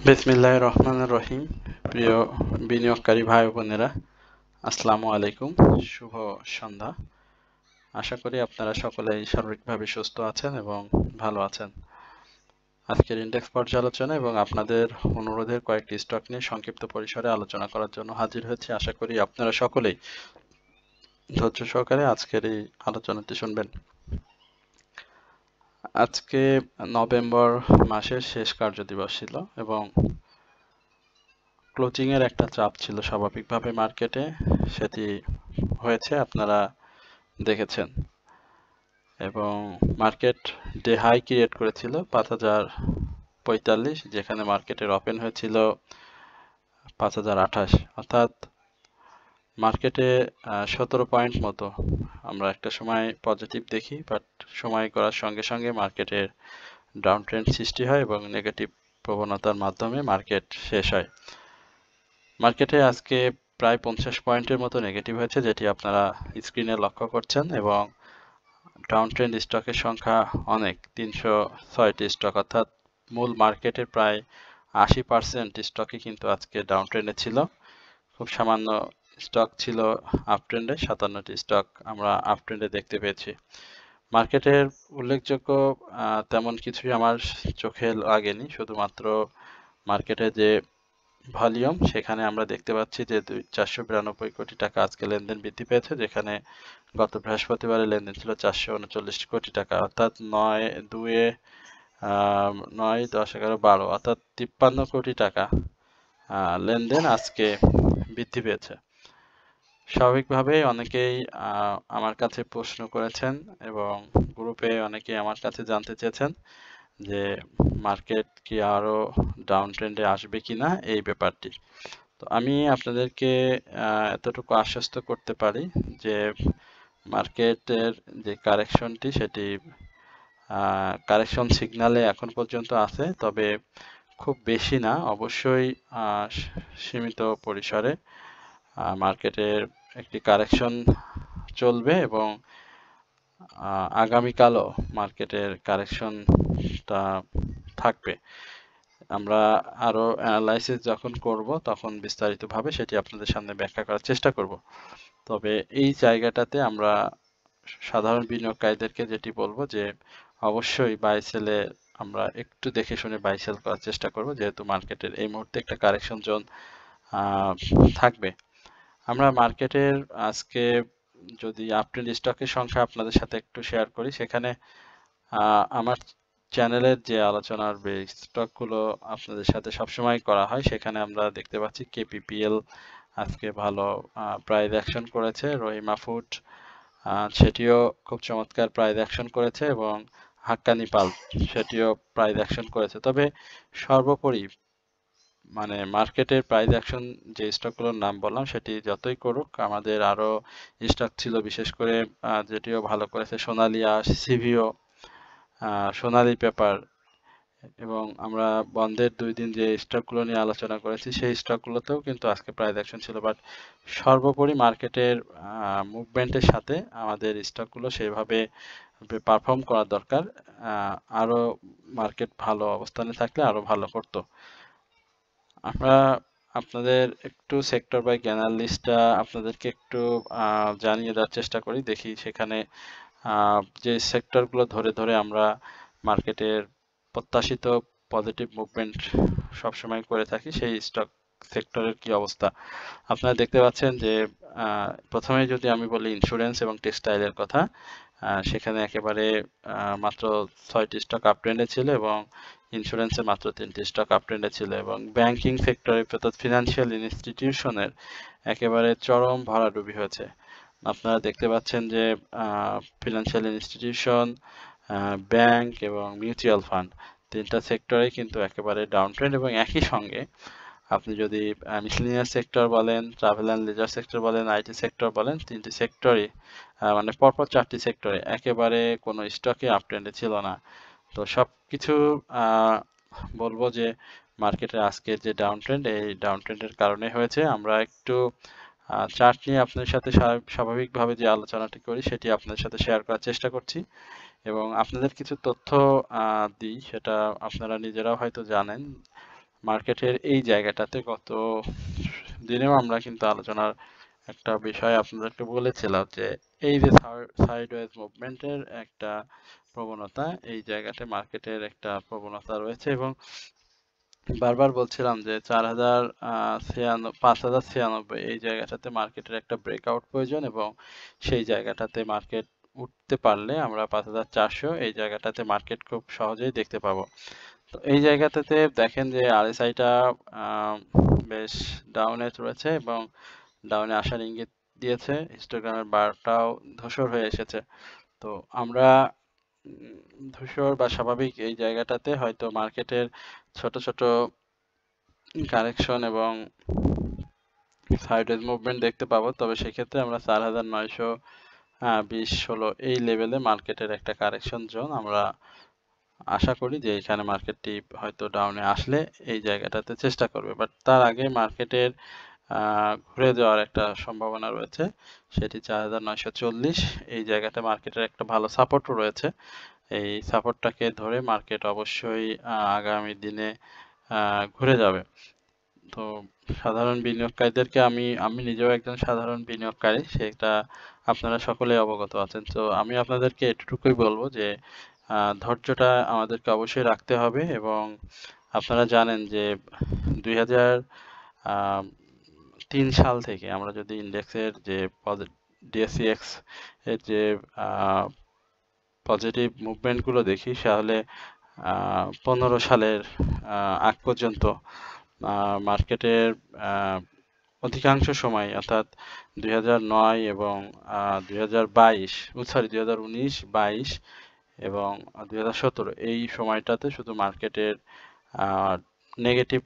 বিসমিল্লাহির রহমানির রহিম। প্রিয় বিনিয়োগকারী ভাই বোনেরা, আসসালামু আলাইকুম। শুভ সন্ধ্যা। আশা করি আপনারা সকলেই সার্বিকভাবে সুস্থ আছেন এবং ভালো আছেন। আজকের ইন্ডেক্স পর্যালোচনা এবং আপনাদের অনুরোধের কয়েকটি স্টক নিয়ে সংক্ষিপ্ত পরিসরে আলোচনা করার জন্য হাজির হয়েছি। আশা করি আপনারা সকলেই ধৈর্য সহকারে আজকের এই আলোচনাটি শুনবেন। আজকে নভেম্বর মাসের শেষ কার্যদিবস ছিল এবং ক্লোজিং এর একটা চাপ ছিল স্বাভাবিকভাবে মার্কেটে, সেটি হয়েছে আপনারা দেখেছেন। এবং মার্কেট ডে হাই ক্রিয়েট করেছিল 5045, যেখানে মার্কেটের ওপেন হয়েছিল 5028, অর্থাৎ মার্কেটে 17 পয়েন্ট মতো আমরা একটা সময় পজিটিভ দেখি, বাট সময় করার সঙ্গে সঙ্গে মার্কেটের ডাউন ট্রেন্ড সৃষ্টি হয় এবং নেগেটিভ প্রবণতার মাধ্যমে মার্কেট শেষ হয়। মার্কেটে আজকে প্রায় 50 পয়েন্টের মতো নেগেটিভ হয়েছে, যেটি আপনারা স্ক্রিনে লক্ষ্য করছেন, এবং ডাউন ট্রেন্ড স্টকের সংখ্যা অনেক, 306টি স্টক, অর্থাৎ মূল মার্কেটের প্রায় 80% স্টকই কিন্তু আজকে ডাউন ট্রেন্ডে ছিল। খুব সামান্য স্টক ছিল আপ ট্রেন্ডে, 57টি স্টক আমরা আপ ট্রেন্ডে দেখতে পেয়েছি। মার্কেটের উল্লেখযোগ্য তেমন কিছুই আমার চোখে লাগেনি, শুধুমাত্র মার্কেটে যে ভলিউম, সেখানে আমরা দেখতে পাচ্ছি যে 492 কোটি টাকা আজকে লেনদেন বৃদ্ধি পেয়েছে, যেখানে গত বৃহস্পতিবারে লেনদেন ছিল 439 কোটি টাকা, অর্থাৎ 9 2 9 10 11 12, অর্থাৎ 53 কোটি টাকা লেনদেন আজকে বৃদ্ধি পেয়েছে। স্বাভাবিকভাবেই অনেকেই আমার কাছে প্রশ্ন করেছেন এবং গ্রুপে অনেকেই আমার কাছে জানতে চেয়েছেন যে মার্কেট কি আরো ডাউন ট্রেন্ডে আসবে কিনা এই ব্যাপারটি। তো আমি আপনাদেরকে এতটুকু আশ্বস্ত করতে পারি যে মার্কেটের যে কারেকশনটি, সেটি কারেকশন সিগনালে এখন পর্যন্ত আছে, তবে খুব বেশি না, অবশ্যই সীমিত পরিসরে মার্কেটের একটি কারেকশন চলবে এবং আগামীকালও মার্কেটের কারেকশনটা থাকবে। আমরা আরো অ্যানালাইসিস যখন করব তখন বিস্তারিতভাবে সেটি আপনাদের সামনে ব্যাখ্যা করার চেষ্টা করব। তবে এই জায়গাটাতে আমরা সাধারণ বিনিয়োগকারীদেরকে যেটি বলবো যে অবশ্যই বাই সেলে আমরা একটু দেখে শুনে বাই সেল করার চেষ্টা করব, যেহেতু মার্কেটের এই মুহূর্তে একটা কারেকশন জোন থাকবে। আমরা মার্কেটের আজকে যদি আপট্রেন্ড স্টকের সংখ্যা আপনাদের সাথে একটু শেয়ার করি, সেখানে আমার চ্যানেলের যে আলোচনার স্টকগুলো আপনাদের সাথে সবসময় করা হয়, সেখানে আমরা দেখতে পাচ্ছি কেপিপিএল আজকে ভালো প্রাইস অ্যাকশন করেছে, রহিমা ফুড সেটিও খুব চমৎকার প্রাইস অ্যাকশন করেছে, এবং হাক্কানি পাল্প সেটিও প্রাইস অ্যাকশন করেছে। তবে সর্বোপরি মানে মার্কেটের প্রাইস অ্যাকশন যে স্টকগুলোর নাম বললাম, সেটি যতই করুক, আমাদের আরো স্টক ছিল, বিশেষ করে যেটিও ভালো করেছে সোনালিয়া, সিভিও, সোনালী পেপার, এবং আমরা বন্ধের 2 দিন যে স্টকগুলো নিয়ে আলোচনা করেছি সেই স্টকগুলোতেও কিন্তু আজকে প্রাইস অ্যাকশন ছিল। বাট সর্বোপরি মার্কেটের মুভমেন্টের সাথে আমাদের স্টকগুলো সেইভাবে পারফর্ম করা দরকার, আরো মার্কেট ভালো অবস্থানে থাকলে আরো ভালো করতো। আমরা আপনাদের একটু সেক্টর বাই ক্যানাল লিস্টটা আপনাদেরকে একটু জানিয়ে দেওয়ার চেষ্টা করি, দেখি সেখানে যে সেক্টরগুলো ধরে ধরে আমরা মার্কেটের প্রত্যাশিত পজিটিভ মুভমেন্ট সবসময় করে থাকি, সেই স্টক সেক্টরের কি অবস্থা। আপনারা দেখতে পাচ্ছেন যে প্রথমে যদি আমি বলি ইন্স্যুরেন্স এবং টেক্সটাইলের কথা, সেখানে একেবারে মাত্র 6টি স্টক আপ ট্রেন্ডে ছিল এবং ইন্স্যুরেন্সে মাত্র 3টি স্টক আপ ট্রেন্ডে ছিল, এবং ব্যাংকিং সেক্টরে অর্থাৎ ফিনান্সিয়াল ইনস্টিটিউশনের একেবারে চরম ভরাডুবি হয়েছে। আপনারা দেখতে পাচ্ছেন যে ফিনান্সিয়াল ইনস্টিটিউশন, ব্যাংক এবং মিউচুয়াল ফান্ড, 3টা সেক্টরে কিন্তু একেবারে ডাউন ট্রেন্ড, এবং একই সঙ্গে আপনি যদি মিসেলিনিয়াস সেক্টর বলেন, ট্রাভেল অ্যান্ড লেজার সেক্টর বলেন, আইটি সেক্টর বলেন, 3টি সেক্টরই মানে পরপর 4টি সেক্টরে একেবারে কোনো স্টকে আপ ট্রেন্ডে ছিল না। তো সবকিছু বলবো যে মার্কেটের আজকের যে ডাউন ট্রেন্ড, এই ডাউন ট্রেন্ডের কারণে হয়েছে। আমরা একটু চার্ট নিয়ে আপনাদের সাথে স্বাভাবিকভাবে যে আলোচনাটি করি সেটি আপনাদের সাথে শেয়ার করার চেষ্টা করছি, এবং আপনাদের কিছু তথ্য দিই, সেটা আপনারা নিজেরাও হয়তো জানেন। মার্কেটের এই জায়গাটাতে গত দিনেও আমরা কিন্তু আলোচনার একটা বিষয় আপনাদেরকে বলেছিলাম যে এই যে সাইডওয়েজ মুভমেন্টের একটা প্রবণতা, এই জায়গাতে মার্কেটের একটা প্রবণতা রয়েছে এবং বারবার বলছিলাম যে 5096 এই জায়গাটাতে মার্কেটের একটা ব্রেকআউট প্রয়োজন এবং সেই জায়গাটাতে মার্কেট উঠতে পারলে আমরা 5400 এই জায়গাটাতে মার্কেট খুব সহজেই দেখতে পাবো। তো এই জায়গাটাতে দেখেন যে আরএসআইটা বেশ ডাউনে রয়েছে এবং ডাউনে আসার ইঙ্গিত দিয়েছে, হিস্টোগ্রামের বারটাও ধূসর হয়ে এসেছে। তো আমরা ধূসর বা স্বাভাবিক এই জায়গাটাতে হয়তো মার্কেটের ছোট ছোট কারেকশন এবং সাইডওয়েজ মুভমেন্ট দেখতে পাবো, তবে সেক্ষেত্রে আমরা 4920-16 এই লেভেলে মার্কেটের একটা কারেকশন জোন আমরা আশা করি যে এখানে মার্কেটটি হয়তো ডাউনে আসলে এই জায়গাটাতে চেষ্টা করবে, বাট তার আগে মার্কেটের ঘুরে যাওয়ার একটা সম্ভাবনা রয়েছে, সেটি 4940 এই জায়গাটা মার্কেটের একটা ভালো সাপোর্টও রয়েছে। এই সাপোর্টটাকে ধরে মার্কেট অবশ্যই আগামী দিনে ঘুরে যাবে। তো সাধারণ বিনিয়োগকারীদেরকে আমি নিজেও একজন সাধারণ বিনিয়োগকারী, সেটা আপনারা সকলেই অবগত আছেন। তো আমি আপনাদেরকে এটুকুই বলবো যে ধৈর্যটা আমাদেরকে অবশ্যই রাখতে হবে এবং আপনারা জানেন যে 2003 সাল থেকে আমরা যদি ইন্ডেক্সের যে ডিএসইএক্স এর যে পজিটিভ মুভমেন্টগুলো দেখি, তাহলে 15 সালের আগ পর্যন্ত মার্কেটের অধিকাংশ সময় অর্থাৎ 2009 এবং 2019, 22 এবং 2017 এই সময়টাতে শুধু মার্কেটের নেগেটিভ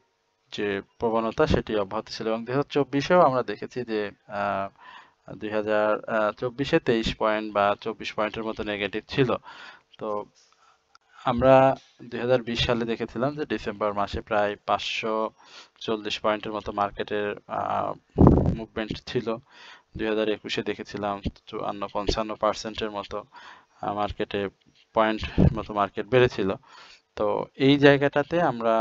যে প্রবণতা সেটি অব্যাহত ছিল এবং 2024-এও আমরা দেখেছি যে 2024-এ 23 পয়েন্ট বা 24 পয়েন্টের মতো নেগেটিভ ছিল। তো আমরা 2020 সালে দেখেছিলাম যে ডিসেম্বর মাসে প্রায় 540 পয়েন্টের মতো মার্কেটের মুভমেন্ট ছিল। 2021-এ দেখেছিলাম 54-55% মতো মার্কেটে পয়েন্ট মতো মার্কেট বেড়েছিল। তো এই জায়গাটাতে আমরা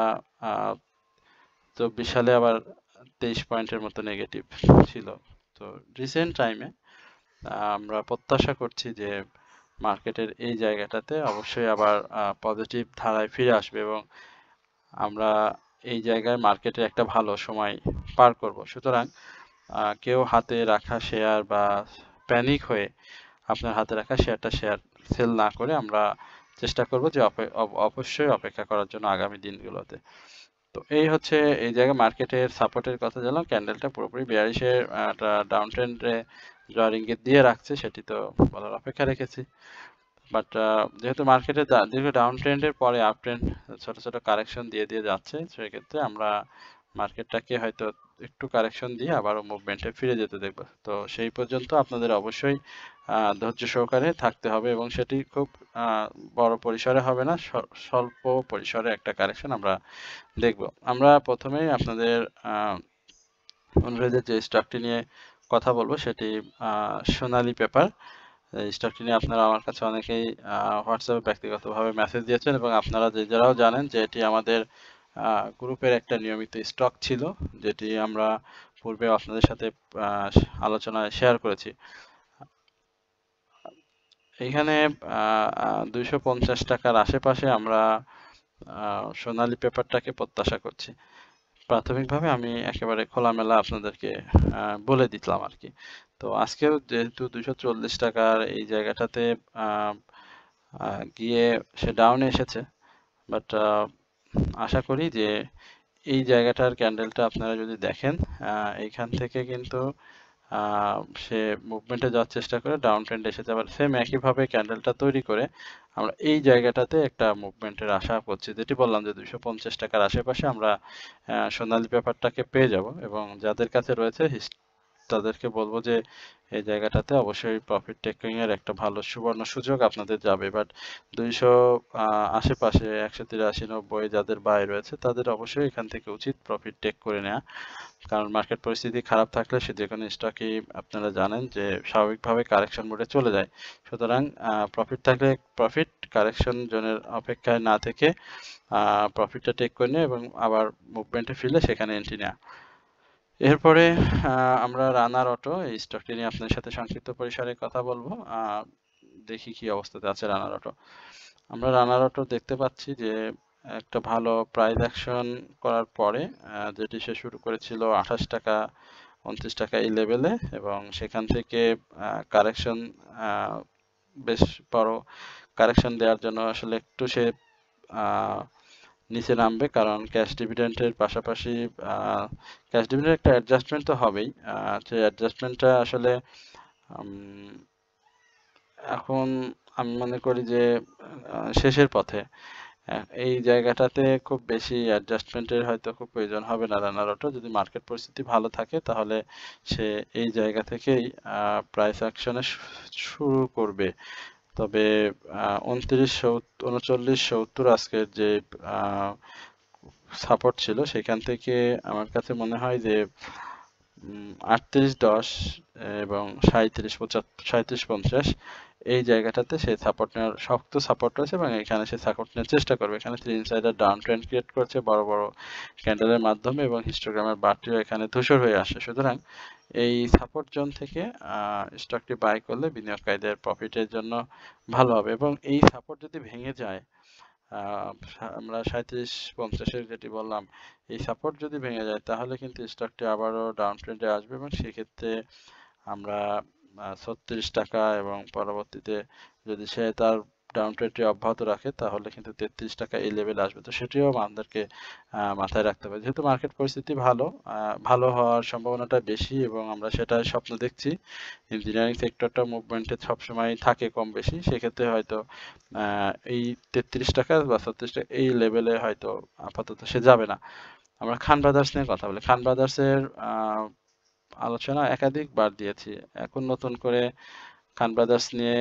24 সালে আবার 23 পয়েন্টের মতো নেগেটিভ ছিল। তো রিসেন্ট টাইমে আমরা প্রত্যাশা করছি যে মার্কেটের এই জায়গাটাতে অবশ্যই আবার পজিটিভ ধারায় ফিরে আসবে এবং আমরা এই জায়গায় মার্কেটে একটা ভালো সময় পার করব। সুতরাং কেউ হাতে রাখা শেয়ার বা প্যানিক হয়ে আপনার হাতে রাখা শেয়ার সেল না করে আমরা চেষ্টা করব যে অবশ্যই অপেক্ষা করার জন্য আগামী দিনগুলোতে। তো এই হচ্ছে এই জায়গায় মার্কেটের সাপোর্টের কথা জানলাম। ক্যান্ডেলটা পুরোপুরি বেয়ারিশের ডাউন ট্রেন্ডে যাওয়ার ইঙ্গিত দিয়ে রাখছে, সেটি তো বলার অপেক্ষা রেখেছি। বাট যেহেতু মার্কেটে দীর্ঘ ডাউন ট্রেন্ডের পরে আপ ট্রেন্ড ছোট ছোট কারেকশন দিয়ে যাচ্ছে, সেক্ষেত্রে আমরা মার্কেটটাকে হয়তো একটু কারেকশন দিয়ে আবারও মুভমেন্টে ফিরে যেতে দেখব। তো সেই পর্যন্ত আপনাদের অবশ্যই ধৈর্য সহকারে থাকতে হবে এবং সেটি খুব বড় পরিসরে হবে না, স্বল্প পরিসরে একটা কারেকশন আমরা দেখব। আমরা প্রথমেই আপনাদের অনুরোধে যে স্টকটি নিয়ে কথা বলবো সেটি সোনালী পেপার। এই স্টকটি নিয়ে আপনারা আমার কাছে অনেকেই হোয়াটসঅ্যাপে ব্যক্তিগতভাবে মেসেজ দিয়েছেন এবং আপনারা যারাও জানেন যে এটি আমাদের গ্রুপের একটা নিয়মিত স্টক ছিল, যেটি আমরা পূর্বে আপনাদের সাথে আলোচনায় শেয়ার করেছি। এখানে 250 টাকার আশেপাশে আমরা সোনালী পেপারটাকে প্রত্যাশা করছি। প্রাথমিকভাবে আমি একেবারে খোলামেলা আপনাদেরকে বলে দিলাম আর কি। তো আজকেও যেহেতু 240 টাকার এই জায়গাটাতে গিয়ে সে ডাউনে এসেছে, বাট আশা করি যে এই জায়গাটার ক্যান্ডেলটা আপনারা যদি দেখেন, এইখান থেকে কিন্তু সে মুভমেন্টে যাওয়ার চেষ্টা করে ডাউন ট্রেন্ড এসেছে, আবার সেম একইভাবে ক্যান্ডেলটা তৈরি করে আমরা এই জায়গাটাতে একটা মুভমেন্টের আশা করছি, যেটি বললাম যে 250 টাকার আশেপাশে আমরা সোনালী পেপারটাকে পেয়ে যাব এবং যাদের কাছে রয়েছে তাদেরকে বলবো যে এই জায়গাটাতে অবশ্যই প্রফিট টেকিং এর একটা ভালো সুবর্ণ সুযোগ আপনাদের যাবে। বাট 200 আশেপাশে 183-90 যাদের বাই রয়েছে তাদের অবশ্যই এখান থেকে উচিত প্রফিট টেক করে নেওয়া। কারণ মার্কেট পরিস্থিতি খারাপ থাকলে সে যেকোনো স্টকই আপনারা জানেন যে স্বাভাবিকভাবে কারেকশন মোডে চলে যায়। সুতরাং প্রফিট থাকলে প্রফিট, কারেকশন জোনের অপেক্ষায় না থেকে প্রফিটটা টেক করে নেওয়া এবং আবার মুভমেন্টে ফিরলে সেখানে এন্ট্রি নেওয়া। এরপরে আমরা রানার অটো, এই স্টকটি নিয়ে আপনার সাথে সংক্ষিপ্ত পরিসরে কথা বলবো। দেখি কি অবস্থাতে আছে রানার অটো। আমরা রানার অটো দেখতে পাচ্ছি যে একটা ভালো প্রাইস অ্যাকশন করার পরে যেটি সে শুরু করেছিল 28 টাকা 29 টাকা এই লেভেলে, এবং সেখান থেকে কারেকশন বেশ বড় কারেকশন দেওয়ার জন্য আসলে একটু সে নিচে নামবে, কারণ ক্যাশ ডিভিডেন্ডের পাশাপাশি ক্যাশ ডিভিডেন্ডের একটা অ্যাডজাস্টমেন্ট তো হবেই। সেই অ্যাডজাস্টমেন্টটা আসলে এখন আমি মনে করি যে শেষের পথে। এই জায়গাটাতে খুব বেশি অ্যাডজাস্টমেন্টের হয়তো খুব প্রয়োজন হবে না রানার অটো। যদি মার্কেট পরিস্থিতি ভালো থাকে তাহলে সে এই জায়গা থেকেই প্রাইস অ্যাকশনে শুরু করবে। তবে 39-70 আজকের যে সাপোর্ট ছিল সেখান থেকে আমার কাছে মনে হয় যে 38-10 এবং 37-50 এই জায়গাটাতে সে সাপোর্ট নেওয়ার শক্ত সাপোর্ট রয়েছে এবং এখানে সে সাপোর্ট নেওয়ার চেষ্টা করবে। এখানে 3 ইনসাইডার ডাউন ট্রেন্ড ক্রিয়েট করছে বড় বড় ক্যান্ডেলের মাধ্যমে এবং হিস্টোগ্রামের বারটিও এখানে ধূসর হয়ে আসে। সুতরাং এই সাপোর্ট জোন থেকে স্টকটি বাই করলে বিনিয়োগকারীদের প্রফিটের জন্য ভালো হবে, এবং এই সাপোর্ট যদি ভেঙে যায়, আমরা 37-50 যেটি বললাম, এই সাপোর্ট যদি ভেঙে যায় তাহলে কিন্তু স্টকটি আবারও ডাউন ট্রেন্ডে আসবে এবং সেক্ষেত্রে আমরা 36 টাকা এবং পরবর্তীতে যদি সে তার ডাউন ট্রেন্ডটি অব্যাহত রাখে তাহলে কিন্তু 33 টাকা এই লেভেলে আসবে। তো সেটিও আমাদেরকে মাথায় রাখতে হবে। যেহেতু মার্কেট পরিস্থিতি ভালো হওয়ার সম্ভাবনাটা বেশি এবং আমরা সেটাই স্বপ্ন দেখছি। ইঞ্জিনিয়ারিং সেক্টরটা মুভমেন্টে সবসময় থাকে কম বেশি, সেক্ষেত্রে হয়তো এই 33 টাকা বা 36 টাকা এই লেভেলে হয়তো আপাতত সে যাবে না। আমরা খান ব্রাদার্স নিয়ে কথা বলি। খান ব্রাদার্সের আলোচনা একাধিকবার দিয়েছি। এখন নতুন করে খান ব্রাদার্স নিয়ে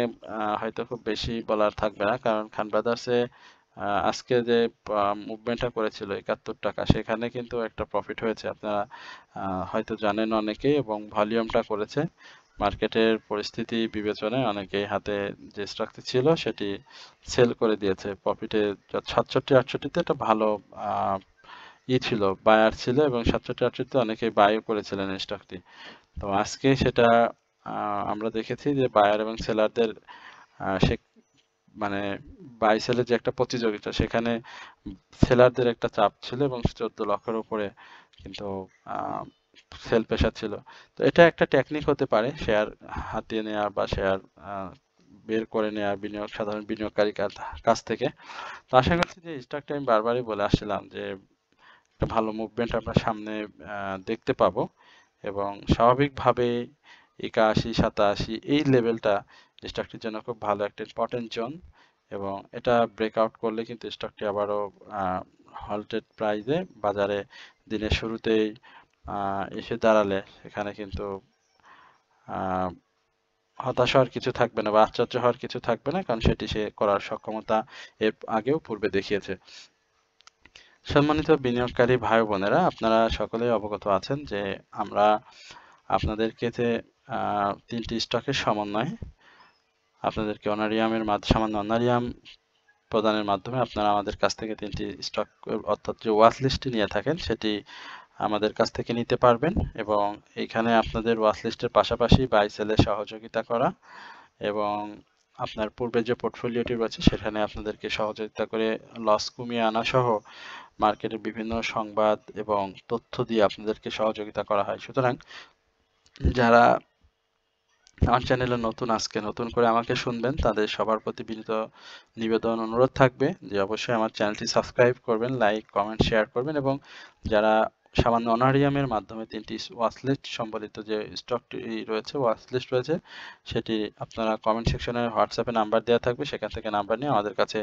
হয়তো খুব বেশি বলার থাকবে না, কারণ খান ব্রাদার্সে আজকে যে মুভমেন্টটা করেছিল 71 টাকা, সেখানে কিন্তু একটা প্রফিট হয়েছে, আপনারা হয়তো জানেন অনেকেই, এবং ভলিউমটা করেছে। মার্কেটের পরিস্থিতি বিবেচনায় অনেকেই হাতে যে স্টকটি ছিল সেটি সেল করে দিয়েছে প্রফিটে। 67-68তে একটা ভালো ছিল, বায়ার ছিল এবং 67-68তে অনেকেই বাইও করেছিলেন এই স্টকটি। তো আজকে সেটা আমরা দেখেছি যে বায়ার এবং সেলারদের সে মানে বাই সেলের যে একটা প্রতিযোগিতা, সেখানে সেলারদের একটা চাপ ছিল এবং 14 লক্ষের উপরে কিন্তু সেল প্রেসার ছিল। তো এটা একটা টেকনিক হতে পারে শেয়ার হাতিয়ে নেওয়া বা শেয়ার বের করে নেওয়া সাধারণ বিনিয়োগকারীর কাছ থেকে। তো আশা করছি যে স্টকটা আমি বারবারই বলে আসছিলাম যে একটা ভালো মুভমেন্ট আমরা সামনে দেখতে পাবো, এবং স্বাভাবিকভাবে 81-87 এই লেভেলটা স্টকটির জন্য খুব ভালো একটা ইম্পর্টেন্ট জোন, এবং এটা ব্রেকআউট করলে কিন্তু স্টকটি আবারও হল্টেড প্রাইসে বাজারে দিনের শুরুতেই এসে দাঁড়ালে সেখানে কিন্তু হতাশ হওয়ার কিছু থাকবে না বা আশ্চর্য হওয়ার কিছু থাকবে না, কারণ সেটি সে করার সক্ষমতা এর আগেও পূর্বে দেখিয়েছে। সম্মানিত বিনিয়োগকারী ভাই বোনেরা, আপনারা সকলেই অবগত আছেন যে আমরা আপনাদেরকে যে 3টি স্টকের সমন্বয় আপনাদেরকে সামান্য অনারিয়াম প্রদানের মাধ্যমে আপনারা আমাদের কাছ থেকে 3টি স্টক অর্থাৎ যে ওয়াচ লিস্টটি নিয়ে থাকেন সেটি আমাদের কাছ থেকে নিতে পারবেন, এবং এইখানে আপনাদের ওয়াচ লিস্টের পাশাপাশি বাই সেলে সহযোগিতা করা এবং আপনার পূর্বে যে পোর্টফোলিওটি রয়েছে সেখানে আপনাদেরকে সহযোগিতা করে লস কমিয়ে আনা সহ মার্কেটের বিভিন্ন সংবাদ এবং তথ্য দিয়ে আপনাদেরকে সহযোগিতা করা হয়। সুতরাং যারা আমার চ্যানেলে আজকে নতুন করে আমাকে শুনবেন, তাদের সবার প্রতি বিনীত নিবেদন অনুরোধ থাকবে যে অবশ্যই আমার চ্যানেলটি সাবস্ক্রাইব করবেন, লাইক কমেন্ট শেয়ার করবেন, এবং যারা সামান্য অনারিয়ামের মাধ্যমে 3টি ওয়াচলিস্ট সম্বলিত যে স্টকটি রয়েছে, ওয়াচলিস্ট রয়েছে, সেটি আপনারা কমেন্ট সেকশনে হোয়াটসঅ্যাপে নাম্বার দেওয়া থাকবে, সেখান থেকে নাম্বার নিয়ে আমাদের কাছে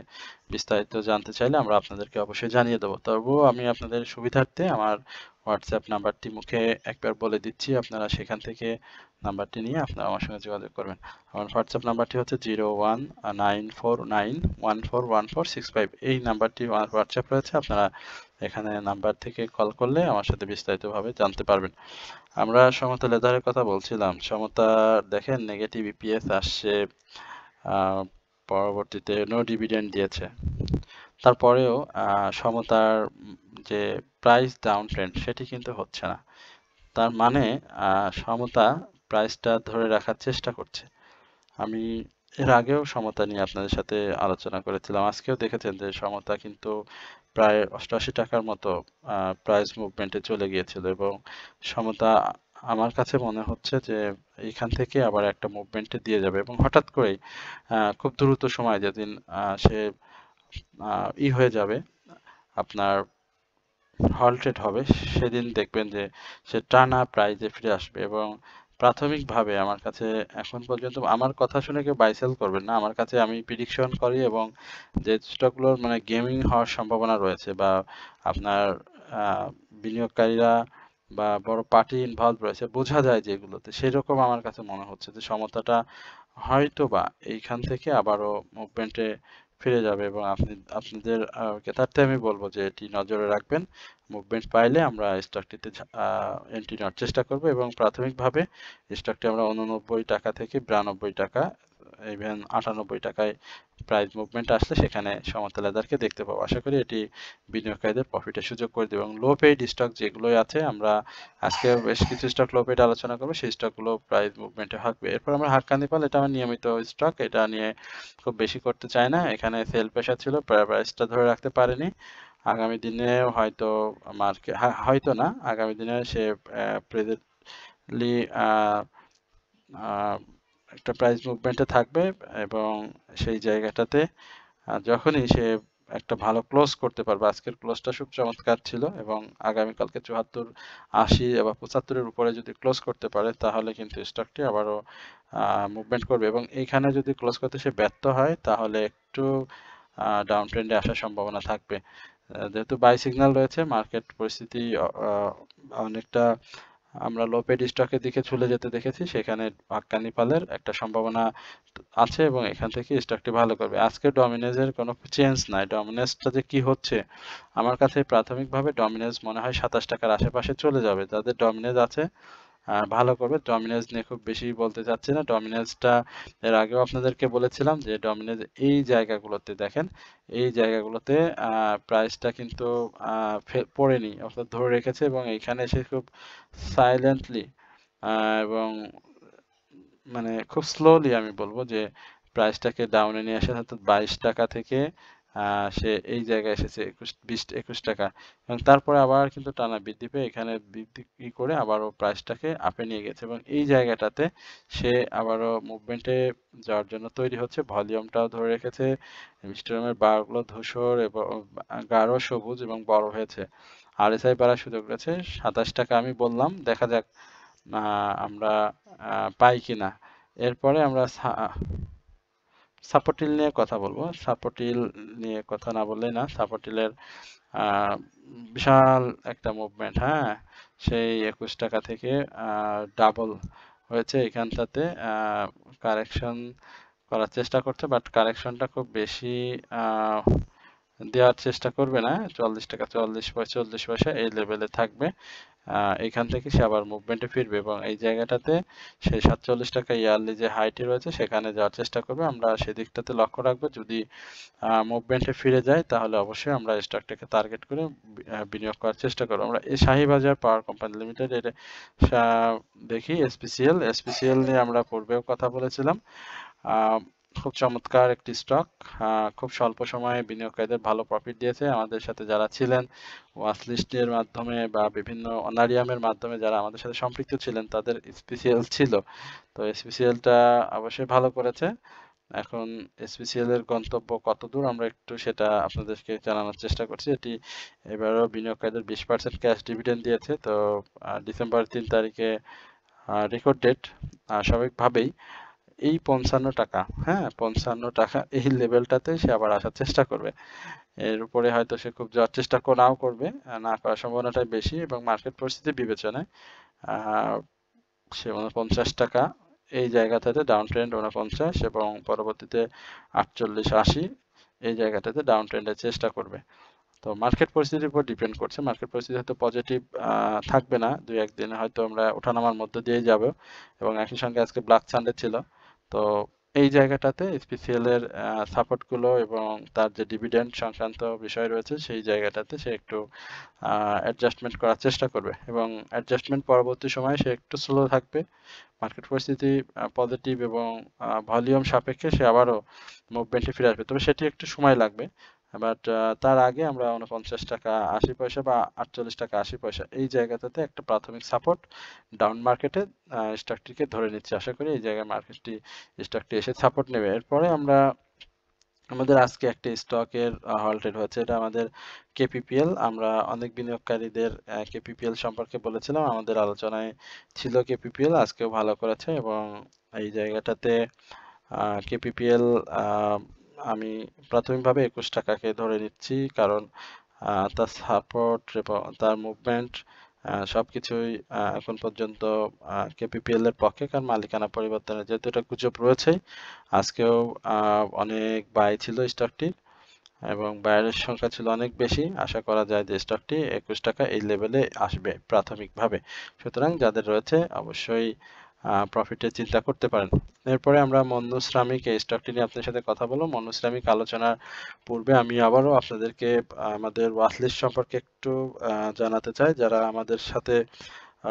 বিস্তারিত জানতে চাইলে আমরা আপনাদেরকে অবশ্যই জানিয়ে দেবো। তবুও আমি আপনাদের সুবিধার্থে আমার হোয়াটসঅ্যাপ নাম্বারটি মুখে একবার বলে দিচ্ছি, আপনারা সেখান থেকে নাম্বারটি নিয়ে আপনারা আমার সঙ্গে যোগাযোগ করবেন। আমার হোয়াটসঅ্যাপ নাম্বারটি হচ্ছে 0194914146 এই নাম্বারটি আমার হোয়াটসঅ্যাপ রয়েছে। আপনারা এখানে নাম্বার থেকে কল করলে আমার সাথে বিস্তারিতভাবে জানতে পারবেন। আমরা সমতা লেদারের কথা বলছিলাম। সমতা দেখেন নেগেটিভ ইপিএস আসছে, পরবর্তীতে নো ডিভিডেন্ড দিয়েছে। তারপরেও সমতার যে প্রাইস ডাউন ট্রেন্ড সেটি কিন্তু হচ্ছে না। তার মানে সমতা প্রাইসটা ধরে রাখার চেষ্টা করছে। আমি এর আগেও সমতা নিয়ে আপনাদের সাথে আলোচনা করেছিলাম। আজকেও দেখেছেন যে সমতা কিন্তু প্রায় 88 টাকার মতো প্রাইস মুভমেন্টে চলে গিয়েছিল এবং সমতা আমার কাছে মনে হচ্ছে যে এইখান থেকে আবার একটা মুভমেন্টে দিয়ে যাবে এবং হঠাৎ করেই খুব দ্রুত সময় যেদিন সে হয়ে যাবে, আপনার হল্টেড হবে, সেদিন দেখবেন যে সে টানা প্রাইজে ফিরে আসবে। এবং প্রাথমিকভাবে আমার কাছে এখন পর্যন্ত, আমার কথা শুনে কেউ বাই সেল করবেন না, আমার কাছে আমি প্রিডিকশন করি এবং যে স্টকগুলোর মানে গেমিং হওয়ার সম্ভাবনা রয়েছে বা আপনার বিনিয়োগকারীরা বা বড় পার্টি ইনভলভ রয়েছে বোঝা যায় যেগুলোতে, সেরকম আমার কাছে মনে হচ্ছে যে সমতাটা হয়তো বা এইখান থেকে আবারও মুভমেন্টে ফিরে যাবে এবং আপনাদের ক্রেতার্থে আমি বলবো যে এটি নজরে রাখবেন। মুভমেন্ট পাইলে আমরা স্টকটিতে এন্ট্রি নেওয়ার চেষ্টা করব এবং প্রাথমিকভাবে স্টকটি আমরা 89 টাকা থেকে 92 টাকা, ইভেন 98 টাকায় প্রাইস মুভমেন্ট আসলে সেখানে সমতা লেদারকে দেখতে পাবো। আশা করি এটি বিনিয়োগকারীদের প্রফিটের সুযোগ করে দেবে এবং লো পেইড স্টক যেগুলোই আছে, আমরা আজকে বেশ কিছু স্টক লো পেইড আলোচনা করবো, সেই স্টকগুলো প্রাইস মুভমেন্টে থাকবে। এরপর আমরা হাক্কানি পাল, এটা আমার নিয়মিত স্টক, এটা নিয়ে খুব বেশি করতে চাই না। এখানে সেল প্রেশার ছিল, প্রাইসটা ধরে রাখতে পারেনি। আগামী দিনে হয়তো মার্কেট, হয়তো না, আগামী দিনে সে প্রেজেন্টলি একটা প্রাইস মুভমেন্টে থাকবে এবং সেই জায়গাটাতে যখনই সে একটা ভালো ক্লোজ করতে পারবে, আজকের ক্লোজটা খুব চমৎকার ছিল এবং আগামীকালকে 74, 80 বা 75-এর উপরে যদি ক্লোজ করতে পারে তাহলে কিন্তু স্টকটি আবারও মুভমেন্ট করবে এবং এইখানে যদি ক্লোজ করতে সে ব্যর্থ হয় তাহলে একটু ডাউন ট্রেন্ডে আসার সম্ভাবনা থাকবে। যেহেতু বাই সিগন্যাল রয়েছে, মার্কেট পরিস্থিতি অনেকটা আমরা লো পেড স্টকের দিকে চলে যেতে দেখেছি, সেখানে হাক্কানি পালের একটা সম্ভাবনা আছে এবং এখান থেকে স্টকটি ভালো করবে। আজকে ডমিনেজের কোনো চেঞ্জ নাই, ডমিনেজটা যে কি হচ্ছে, আমার কাছে প্রাথমিকভাবে ডমিনেজ মনে হয় 27 টাকার আশেপাশে চলে যাবে। যাদের ডমিনেজ আছে ভালো করবে। ডমিনেজ নিয়ে খুব বেশি বলতে চাচ্ছি না, ডমিনেজটা এর আগেও আপনাদেরকে বলেছিলাম যে ডমিনেজ এই জায়গাগুলোতে দেখেন, এই জায়গাগুলোতে প্রাইসটা কিন্তু পড়েনি, অর্থাৎ ধরে রেখেছে এবং এইখানে এসে খুব সাইলেন্টলি এবং মানে খুব স্লোলি আমি বলবো যে প্রাইসটাকে ডাউনে নিয়ে আসে, অর্থাৎ 22 টাকা থেকে সে এই জায়গায় এসেছে 21 টাকা এবং তারপরে আবার কিন্তু টানা বৃদ্ধি পেয়ে এখানে বৃদ্ধি করে আবারও প্রাইসটাকে আপে নিয়ে গেছে এবং এই জায়গাটাতে সে আবারও মুভমেন্টে যাওয়ার জন্য তৈরি হচ্ছে। ভলিউমটাও ধরে রেখেছে, হিস্টোগ্রামের বারগুলো ধূসর এবং গাঢ় সবুজ এবং বড় হয়েছে। আরএসআই বাড়ার সুযোগ রয়েছে 27 টাকা আমি বললাম, দেখা যাক আমরা পাই কিনা। এরপরে আমরা সাপোর্টিল নিয়ে কথা বলবো। সাপোর্টিল নিয়ে কথা না বললেই না, সাপোর্টিলের বিশাল একটা মুভমেন্ট, হ্যাঁ, সেই 21 টাকা থেকে ডাবল হয়েছে। এখানটাতে কারেকশন করার চেষ্টা করছে, বাট কারেকশনটা খুব বেশি দেওয়ার চেষ্টা করবে না। 40 টাকা 40 পয়সা এই লেভেলে থাকবে। এখান থেকে সে আবার মুভমেন্টে ফিরবে এবং এই জায়গাটাতে সেই 47 টাকা ইয়ারলি যে হাইটি রয়েছে সেখানে যাওয়ার চেষ্টা করবে। আমরা সেদিকটাতে লক্ষ্য রাখবো, যদি মুভমেন্টে ফিরে যায় তাহলে অবশ্যই আমরা স্টকটাকে টার্গেট করে বিনিয়োগ করার চেষ্টা করবো। আমরা এই শাহীবাজার পাওয়ার কোম্পানি লিমিটেড এটা দেখি। এসপিসিএল নিয়ে আমরা পূর্বেও কথা বলেছিলাম, খুব চমৎকার একটি স্টক, খুব স্বল্প সময়ে বিনিয়োগকারীদের ভালো প্রফিট দিয়েছে। আমাদের সাথে যারা ছিলেন ওয়াচলিস্টের মাধ্যমে বা বিভিন্ন অনারিয়ামের মাধ্যমে যারা আমাদের সাথে সম্পৃক্ত ছিলেন তাদের স্পেশাল ছিল, তো স্পেশালটা অবশ্যই ভালো করেছে এখন SPCL এর গন্তব্য কতদূর আমরা একটু সেটা আপনাদেরকে জানানোর চেষ্টা করছি। এটি এবারও বিনিয়োগকারীদের 20% ক্যাশ ডিভিডেন্ড দিয়েছে। তো ডিসেম্বর 3 তারিখে রেকর্ড ডেট, স্বাভাবিকভাবেই এই 55 টাকা, হ্যাঁ 55 টাকা এই লেভেলটাতে সে আবার আসার চেষ্টা করবে। এর উপরে হয়তো সে খুব যাওয়ার চেষ্টা নাও করবে, না করার সম্ভাবনাটাই বেশি, এবং মার্কেট পরিস্থিতি বিবেচনায় সে 49 টাকা এই জায়গাটাতে ডাউন ট্রেন্ড 49 এবং পরবর্তীতে 48-80 এই জায়গাটাতে ডাউন ট্রেন্ডের চেষ্টা করবে। তো মার্কেট পরিস্থিতির উপর ডিপেন্ড করছে। মার্কেট পরিস্থিতি হয়তো পজিটিভ থাকবে না, 2-1 দিনে হয়তো আমরা ওঠানামার মধ্যে দিয়েই যাব, এবং একই সঙ্গে আজকে ব্ল্যাক সানডে ছিল। তো এই জায়গাটাতে SPCL এর সাপোর্ট গুলো এবং তার যে ডিভিডেন্ড সংক্রান্ত বিষয় রয়েছে সেই জায়গাটাতে সে একটু অ্যাডজাস্টমেন্ট করার চেষ্টা করবে, এবং অ্যাডজাস্টমেন্ট পরবর্তী সময়ে সে একটু স্লো থাকবে। মার্কেট পরিস্থিতি পজিটিভ এবং ভলিউম সাপেক্ষে সে আবারও মুভমেন্টে ফিরে আসবে, তবে সেটি একটু সময় লাগবে। বাট তার আগে আমরা 49 টাকা 80 পয়সা বা 48 টাকা 80 পয়সা এই জায়গাটাতে একটা প্রাথমিক সাপোর্ট ডাউন মার্কেটে স্টকটিকে ধরে নিচ্ছি। আশা করি এই জায়গায় স্টকটি এসে সাপোর্ট নেবে। এরপরে আমরা আমাদের আজকে একটা স্টকের হল্টেড হচ্ছে, এটা আমাদের KPPL। আমরা অনেক বিনিয়োগকারীদের KPPL সম্পর্কে বলেছিলাম, আমাদের আলোচনায় ছিল KPPL, আজকেও ভালো করেছে, এবং এই জায়গাটাতে KPPL আমি প্রাথমিকভাবে 21 টাকাকে ধরে নিচ্ছি, কারণ তার সাপোর্ট এবং তার মুভমেন্ট সবকিছুই এখন পর্যন্ত KPPL এর পক্ষে, কারণ মালিকানা পরিবর্তনের যেহেতু এটা গুজব রয়েছেই। আজকেও অনেক বাই ছিল স্টকটির, এবং বায়ারের সংখ্যা ছিল অনেক বেশি। আশা করা যায় যে স্টকটি 21 টাকা এই লেভেলে আসবে প্রাথমিকভাবে। সুতরাং যাদের রয়েছে অবশ্যই প্রফিটের চিন্তা করতে পারেন। এরপরে আমরা মন্নু শ্রমিক এই স্টকটি নিয়ে আপনাদের সাথে কথা বলবো। মন্নু শ্রমিক আলোচনার পূর্বে আমি আবারও আপনাদেরকে আমাদের ওয়াচলিস্ট সম্পর্কে একটু জানাতে চাই। যারা আমাদের সাথে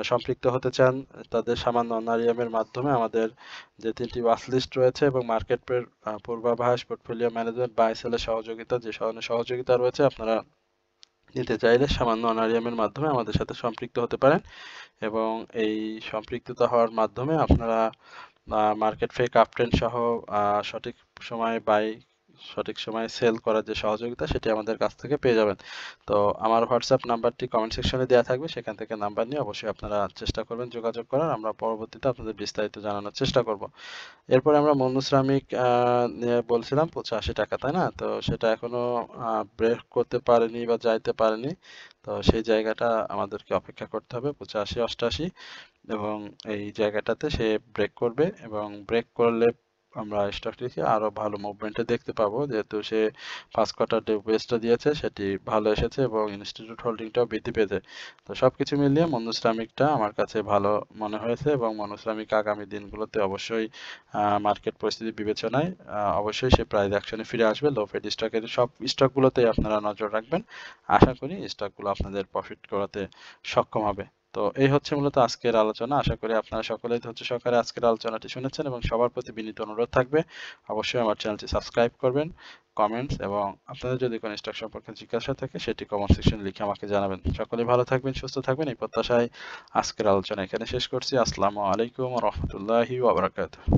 সম্পৃক্ত হতে চান তাদের সামান্য অনারিয়ামের মাধ্যমে আমাদের যে 3টি ওয়াচলিস্ট রয়েছে এবং মার্কেটের পূর্বাভাস, পোর্টফোলিও ম্যানেজমেন্ট, বাই সেলের সহযোগিতা, যে সহযোগিতা রয়েছে আপনারা নিতে চাইলে সামান্য অনারিয়ামের মাধ্যমে আমাদের সাথে সম্পৃক্ত হতে পারেন, এবং এই সম্পৃক্ততা হওয়ার মাধ্যমে আপনারা মার্কেট ফেক আপট্রেন্ড সহ সঠিক সময়ে বাই, সঠিক সময়ে সেল করার যে সহযোগিতা সেটি আমাদের কাছ থেকে পেয়ে যাবেন। তো আমার হোয়াটসঅ্যাপ নাম্বারটি কমেন্ট সেকশনে দেওয়া থাকবে, সেখান থেকে নাম্বার নিয়ে অবশ্যই আপনারা চেষ্টা করবেন যোগাযোগ করার। আমরা পরবর্তীতে আপনাদের বিস্তারিত জানানোর চেষ্টা করব। এরপরে আমরা মন্নু শ্রমিক নিয়ে বলছিলাম 85 টাকা, তাই না? তো সেটা এখনো ব্রেক করতে পারেনি বা যাইতে পারেনি, তো সেই জায়গাটা আমাদেরকে অপেক্ষা করতে হবে 85-88, এবং এই জায়গাটাতে সে ব্রেক করবে, এবং ব্রেক করলে আমরা স্টকটিকে আরো ভালো মুভমেন্টে দেখতে পাবো, যেহেতু সে ফার্স্ট কোয়ার্টার যে বেসটা দিয়েছে সেটি ভালো এসেছে এবং ইনস্টিটিউট হোল্ডিংটাও বৃদ্ধি পেয়েছে। তো সবকিছু মিলিয়ে মন্নু শ্রমিকটা আমার কাছে ভালো মনে হয়েছে, এবং মন্নু শ্রমিক আগামী দিনগুলোতে অবশ্যই মার্কেট পরিস্থিতি বিবেচনায় অবশ্যই সে প্রাইস অ্যাকশনে ফিরে আসবে। লো ফেড স্টকের সব স্টকগুলোতেই আপনারা নজর রাখবেন, আশা করি স্টকগুলো আপনাদের প্রফিট করাতে সক্ষম হবে। তো এই হচ্ছে মূলত আজকের আলোচনা। আশা করি আপনারা সকলেই ধৈর্য সহকারে আজকের আলোচনাটি শুনেছেন, এবং সবার প্রতি বিনীত অনুরোধ থাকবে অবশ্যই আমার চ্যানেলটি সাবস্ক্রাইব করবেন, কমেন্টস, এবং আপনাদের যদি কোনো স্টক সম্পর্কে জিজ্ঞাসা থাকে সেটি কমেন্ট সেকশনে লিখে আমাকে জানাবেন। সকলেই ভালো থাকবেন, সুস্থ থাকবেন, এই প্রত্যাশায় আজকের আলোচনা এখানে শেষ করছি। আসসালামু আলাইকুম ওয়া রাহমাতুল্লাহি ওয়া বারাকাতুহু।